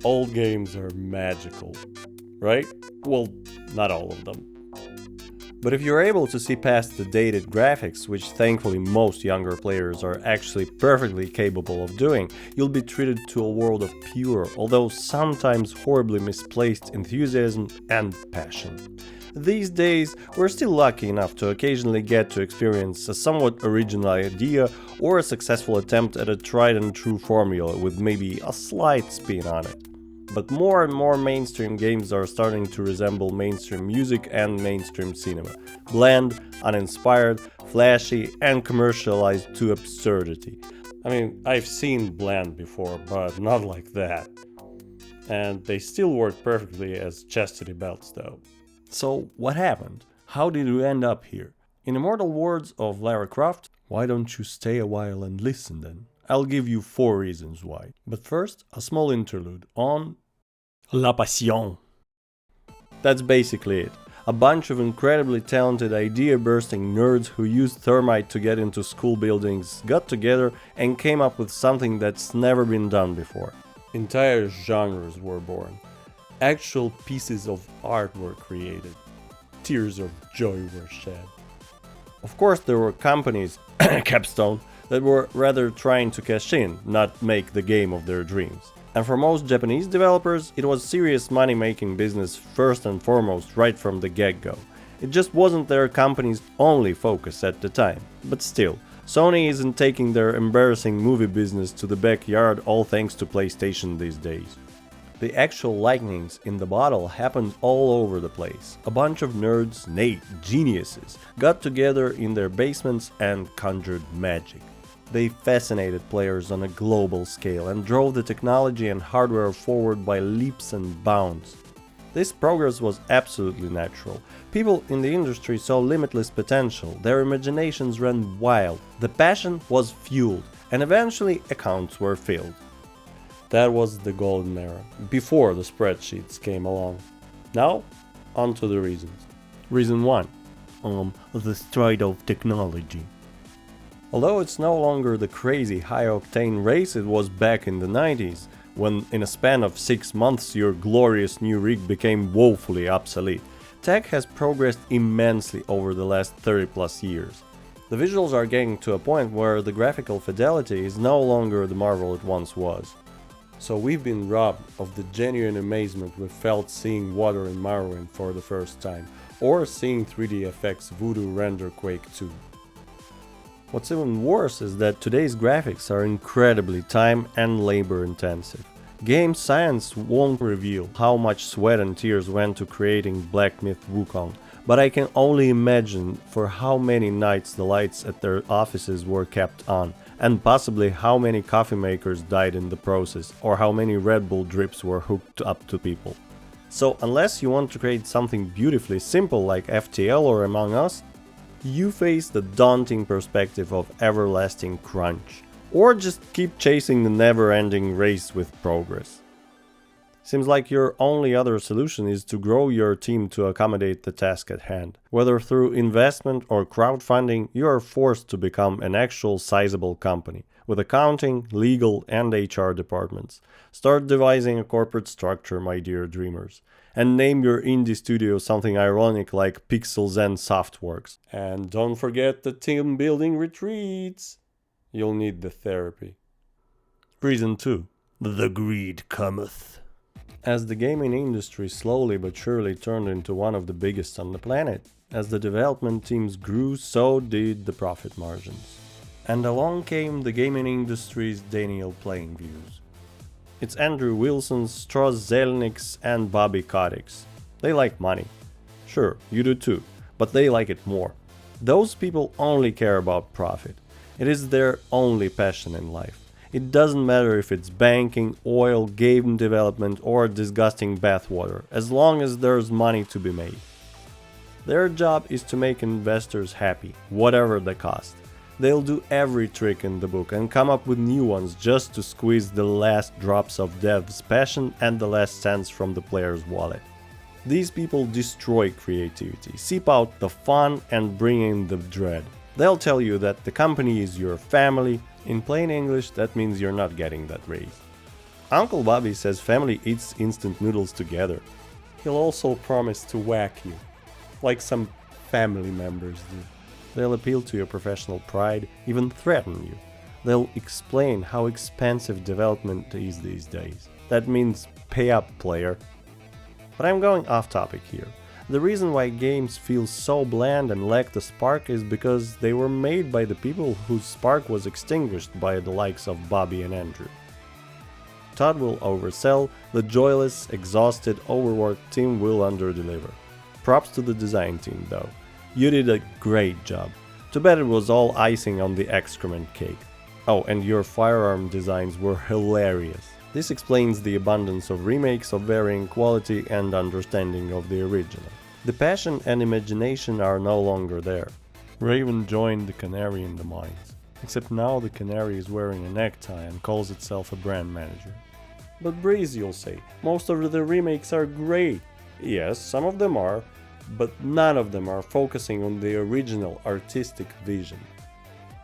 Old games are magical, right? Well, not all of them. But if you're able to see past the dated graphics, which thankfully most younger players are actually perfectly capable of doing, you'll be treated to a world of pure, although sometimes horribly misplaced enthusiasm and passion. These days, we're still lucky enough to occasionally get to experience a somewhat original idea or a successful attempt at a tried and true formula with maybe a slight spin on it. But more and more mainstream games are starting to resemble mainstream music and mainstream cinema. Bland, uninspired, flashy, and commercialized to absurdity. I mean, I've seen bland before, but not like that. And they still work perfectly as chastity belts though. So, what happened? How did we end up here? In immortal words of Lara Croft, why don't you stay a while and listen then? I'll give you 4 reasons why. But first, a small interlude on La Passion. That's basically it. A bunch of incredibly talented, idea-bursting nerds who used thermite to get into school buildings got together and came up with something that's never been done before. Entire genres were born. Actual pieces of art were created. Tears of joy were shed. Of course, there were companies, Capstone, that were rather trying to cash in, not make the game of their dreams. And for most Japanese developers, it was serious money-making business first and foremost right from the get-go. It just wasn't their company's only focus at the time. But still, Sony isn't taking their embarrassing movie business to the backyard all thanks to PlayStation these days. The actual lightnings in the bottle happened all over the place. A bunch of nerds, nay, geniuses, got together in their basements and conjured magic. They fascinated players on a global scale and drove the technology and hardware forward by leaps and bounds. This progress was absolutely natural. People in the industry saw limitless potential, their imaginations ran wild, the passion was fueled, and eventually accounts were filled. That was the golden era, before the spreadsheets came along. Now, on to the reasons. Reason 1. The stride of technology. Although it's no longer the crazy high-octane race it was back in the 90s, when in a span of 6 months your glorious new rig became woefully obsolete, tech has progressed immensely over the last 30 plus years. The visuals are getting to a point where the graphical fidelity is no longer the marvel it once was. So we've been robbed of the genuine amazement we felt seeing Water in Morrowind for the first time, or seeing 3D Voodoo render Quake 2. What's even worse is that today's graphics are incredibly time and labor intensive. Game science won't reveal how much sweat and tears went to creating Black Myth Wukong, but I can only imagine for how many nights the lights at their offices were kept on, and possibly how many coffee makers died in the process, or how many Red Bull drips were hooked up to people. So unless you want to create something beautifully simple like FTL or Among Us, you face the daunting perspective of everlasting crunch, or just keep chasing the never-ending race with progress. Seems like your only other solution is to grow your team to accommodate the task at hand. Whether through investment or crowdfunding, you are forced to become an actual sizable company, with accounting, legal, and HR departments. Start devising a corporate structure, my dear dreamers. And name your indie studio something ironic like Pixels and Softworks. And don't forget the team building retreats. You'll need the therapy. Reason 2. The Greed Cometh. As the gaming industry slowly but surely turned into one of the biggest on the planet, as the development teams grew, so did the profit margins. And along came the gaming industry's Daniel playing views. It's Andrew Wilson's, Strauss Zelnick's, and Bobby Kotick's. They like money. Sure, you do too, but they like it more. Those people only care about profit. It is their only passion in life. It doesn't matter if it's banking, oil, game development, or disgusting bathwater, as long as there's money to be made. Their job is to make investors happy, whatever the cost. They'll do every trick in the book and come up with new ones just to squeeze the last drops of dev's passion and the last cents from the player's wallet. These people destroy creativity, seep out the fun, and bring in the dread. They'll tell you that the company is your family. In plain English, that means you're not getting that raise. Uncle Bobby says family eats instant noodles together. He'll also promise to whack you, like some family members do. They'll appeal to your professional pride, even threaten you. They'll explain how expensive development is these days. That means pay up, player. But I'm going off topic here. The reason why games feel so bland and lack the spark is because they were made by the people whose spark was extinguished by the likes of Bobby and Andrew. Todd will oversell, the joyless, exhausted, overworked team will underdeliver. Props to the design team though. You did a great job. Too bad it was all icing on the excrement cake. Oh, and your firearm designs were hilarious. This explains the abundance of remakes of varying quality and understanding of the original. The passion and imagination are no longer there. Raven joined the canary in the mines. Except now the canary is wearing a necktie and calls itself a brand manager. But Breeze, you'll say, most of the remakes are great. Yes, some of them are, but none of them are focusing on the original artistic vision.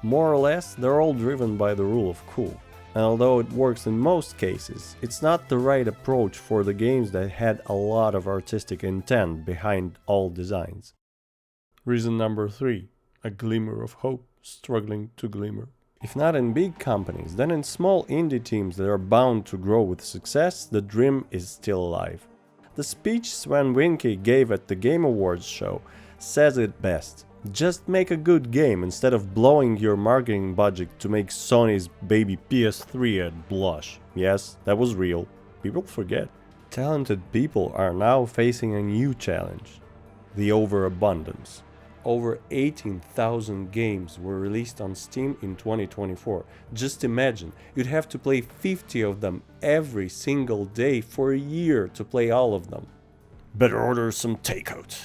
More or less, they're all driven by the rule of cool. And although it works in most cases, it's not the right approach for the games that had a lot of artistic intent behind all designs. Reason number 3. A glimmer of hope struggling to glimmer. If not in big companies, then in small indie teams that are bound to grow with success, the dream is still alive. The speech Sven Winke gave at the Game Awards show says it best. Just make a good game instead of blowing your marketing budget to make Sony's baby PS3 ad blush. Yes, that was real. People forget. Talented people are now facing a new challenge. The overabundance. Over 18,000 games were released on Steam in 2024. Just imagine, you'd have to play 50 of them every single day for a year to play all of them. Better order some takeout.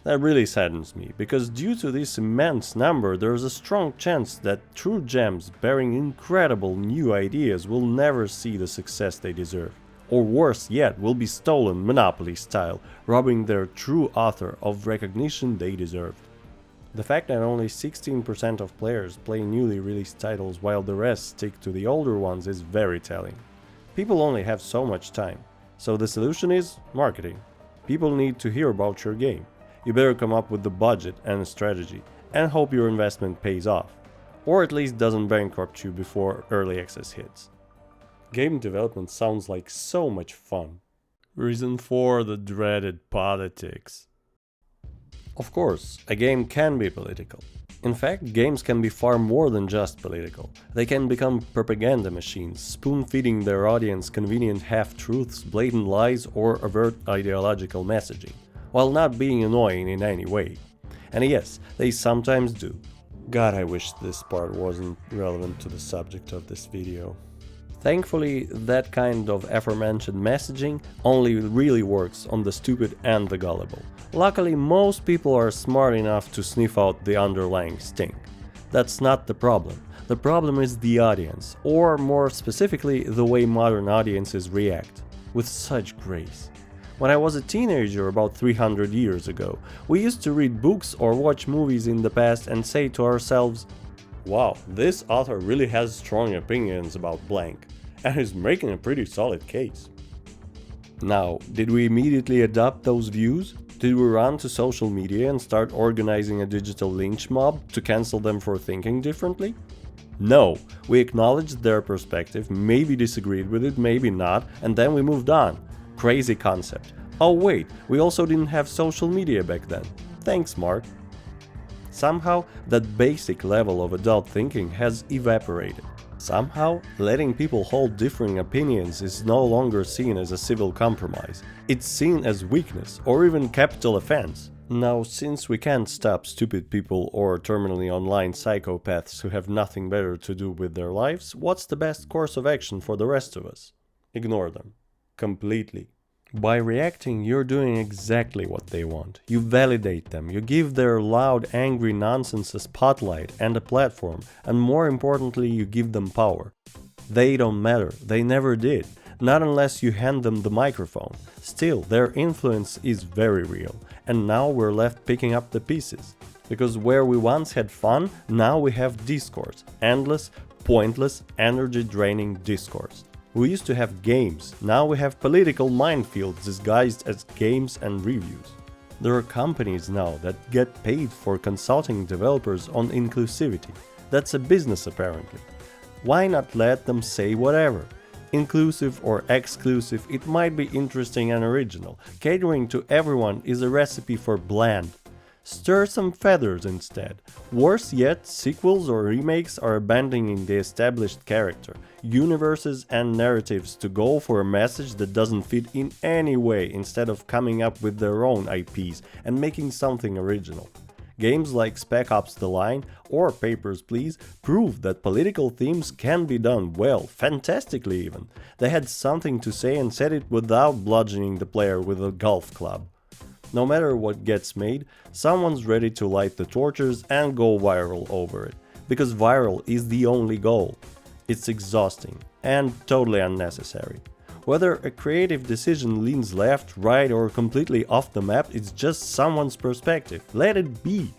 That really saddens me, because due to this immense number, there's a strong chance that true gems bearing incredible new ideas will never see the success they deserve. Or worse yet, will be stolen Monopoly style, robbing their true author of recognition they deserved. The fact that only 16% of players play newly released titles while the rest stick to the older ones is very telling. People only have so much time, so the solution is marketing. People need to hear about your game. You better come up with the budget and a strategy, and hope your investment pays off, or at least doesn't bankrupt you before early access hits. Game development sounds like so much fun. Reason 4, the dreaded politics. Of course, a game can be political. In fact, games can be far more than just political. They can become propaganda machines, spoon-feeding their audience convenient half-truths, blatant lies, or overt ideological messaging, while not being annoying in any way. And yes, they sometimes do. God, I wish this part wasn't relevant to the subject of this video. Thankfully, that kind of aforementioned messaging only really works on the stupid and the gullible. Luckily, most people are smart enough to sniff out the underlying stink. That's not the problem. The problem is the audience, or more specifically, the way modern audiences react, with such grace. When I was a teenager about 300 years ago, we used to read books or watch movies in the past and say to ourselves, wow, this author really has strong opinions about blank, and is making a pretty solid case. Now, did we immediately adopt those views? Did we run to social media and start organizing a digital lynch mob to cancel them for thinking differently? No, we acknowledged their perspective, maybe disagreed with it, maybe not, and then we moved on. Crazy concept. Oh wait, we also didn't have social media back then. Thanks, Mark. Somehow, that basic level of adult thinking has evaporated. Somehow, letting people hold differing opinions is no longer seen as a civil compromise. It's seen as weakness, or even capital offense. Now, since we can't stop stupid people or terminally online psychopaths who have nothing better to do with their lives, what's the best course of action for the rest of us? Ignore them. Completely. By reacting, you're doing exactly what they want. You validate them, you give their loud, angry nonsense a spotlight and a platform, and more importantly, you give them power. They don't matter, they never did, not unless you hand them the microphone. Still, their influence is very real, and now we're left picking up the pieces. Because where we once had fun, now we have discourse, endless, pointless, energy-draining discourse. We used to have games, now we have political minefields disguised as games and reviews. There are companies now that get paid for consulting developers on inclusivity. That's a business apparently. Why not let them say whatever? Inclusive or exclusive, it might be interesting and original. Catering to everyone is a recipe for bland. Stir some feathers instead. Worse yet, sequels or remakes are abandoning the established character, universes and narratives to go for a message that doesn't fit in any way instead of coming up with their own IPs and making something original. Games like Spec Ops The Line or Papers, Please prove that political themes can be done well, fantastically even. They had something to say and said it without bludgeoning the player with a golf club. No matter what gets made, someone's ready to light the torches and go viral over it, because viral is the only goal. It's exhausting and totally unnecessary. Whether a creative decision leans left, right or completely off the map, it's just someone's perspective. Let it be.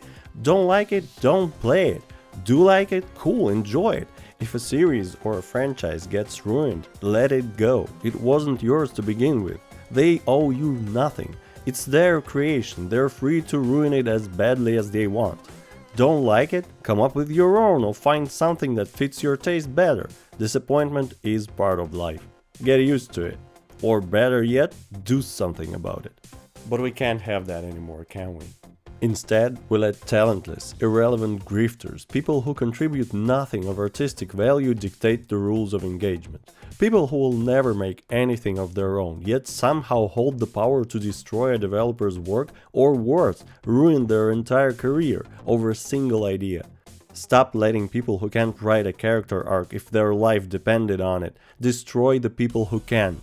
Don't like it, don't play it. Do like it, cool, enjoy it. If a series or a franchise gets ruined, let it go. It wasn't yours to begin with. They owe you nothing. It's their creation, they're free to ruin it as badly as they want. Don't like it? Come up with your own or find something that fits your taste better. Disappointment is part of life. Get used to it. Or better yet, do something about it. But we can't have that anymore, can we? Instead, we let talentless, irrelevant grifters, people who contribute nothing of artistic value, dictate the rules of engagement. People who will never make anything of their own, yet somehow hold the power to destroy a developer's work or worse, ruin their entire career over a single idea. Stop letting people who can't write a character arc if their life depended on it destroy the people who can.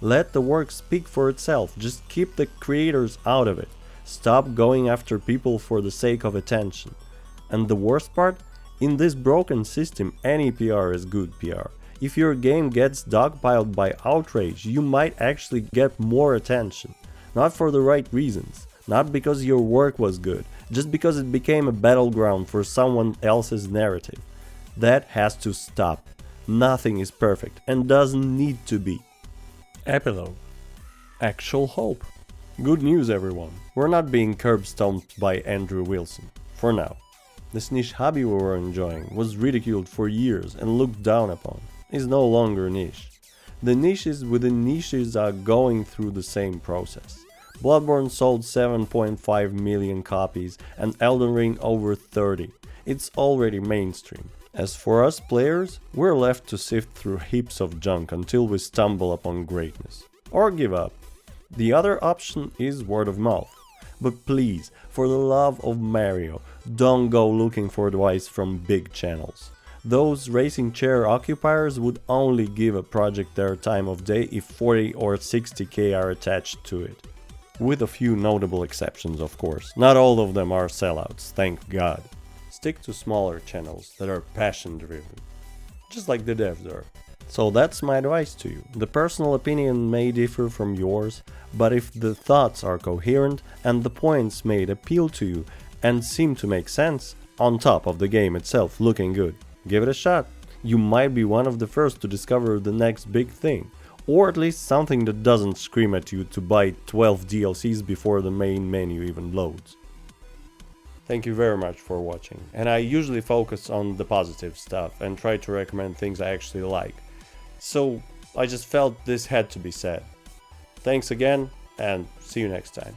Let the work speak for itself, just keep the creators out of it. Stop going after people for the sake of attention. And the worst part? In this broken system, any PR is good PR. If your game gets dogpiled by outrage, you might actually get more attention. Not for the right reasons. Not because your work was good, just because it became a battleground for someone else's narrative. That has to stop. Nothing is perfect and doesn't need to be. Epilogue. Actual hope. Good news everyone. We're not being curb-stomped by Andrew Wilson. For now. This niche hobby we were enjoying was ridiculed for years and looked down upon. Is no longer niche. The niches within niches are going through the same process. Bloodborne sold 7.5 million copies and Elden Ring over 30. It's already mainstream. As for us players, we're left to sift through heaps of junk until we stumble upon greatness. Or give up. The other option is word of mouth. But please, for the love of Mario, don't go looking for advice from big channels. Those racing chair occupiers would only give a project their time of day if 40 or 60k are attached to it. With a few notable exceptions, of course. Not all of them are sellouts, thank God. Stick to smaller channels that are passion driven, just like the devs are. So that's my advice to you. The personal opinion may differ from yours, but if the thoughts are coherent and the points made appeal to you and seem to make sense, on top of the game itself looking good, give it a shot. You might be one of the first to discover the next big thing. Or at least something that doesn't scream at you to buy 12 DLCs before the main menu even loads. Thank you very much for watching, and I usually focus on the positive stuff and try to recommend things I actually like. So I just felt this had to be said. Thanks again, and see you next time.